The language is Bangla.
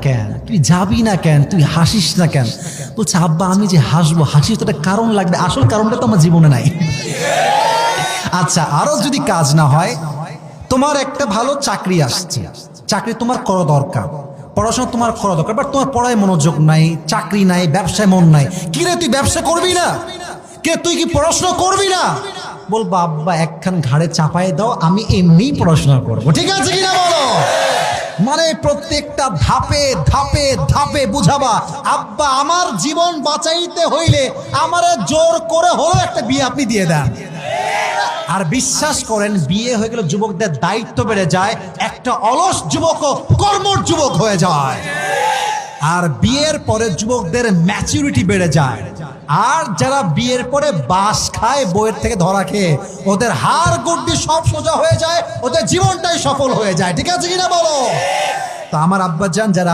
কেন, তুই যাবি না কেন, তুই হাসিস না কেন? বলছে আব্বা আমি যে হাসবো, হাসির তো একটা কারণ লাগবে, আসল কারণটা তো আমার জীবনে নাই। আচ্ছা আরো যদি কাজ না হয়, তোমার একটা ভালো চাকরি আসছে, চাকরি তোমার করা দরকার, পড়াশোনা তোমার করা দরকার, বাট তোমার পড়ায় মনোযোগ নাই, চাকরি নাই, ব্যবসায় মন নাই। কি রে তুই ব্যবসা করবি না? কে তুই কি পড়াশোনা করবি না? বলবো আব্বা একখান ঘাড়ে চাপায় দাও, আমি এমনিই পড়াশোনা করবো। ঠিক আছে কিনা বলো? মানে প্রত্যেকটা ধাপে ধাপে ধাপে বুঝাবা আব্বা আমার জীবন বাঁচাইতে হইলে আমারে জোর করে হলো একটা বিয়ে আপনি দিয়ে দেন। আর বিশ্বাস করেন বিয়ে হয়ে গেলে যুবকদের দায়িত্ব বেড়ে যায়, একটা অলস যুবকও কর্মঠ যুবক হয়ে যায়। আর বিয়ের পরে যুবকদের ম্যাচুরিটি বেড়ে যায়। আর যারা বিয়ের পরে বাস খায় বইয়ের থেকে ধরা খেয়ে, ওদের হাড় গুড্ডি সব সোজা হয়ে যায়, ওদের জীবনটাই সফল হয়ে যায়। ঠিক আছে কিনা বলো? তো আমার আব্বাজান যারা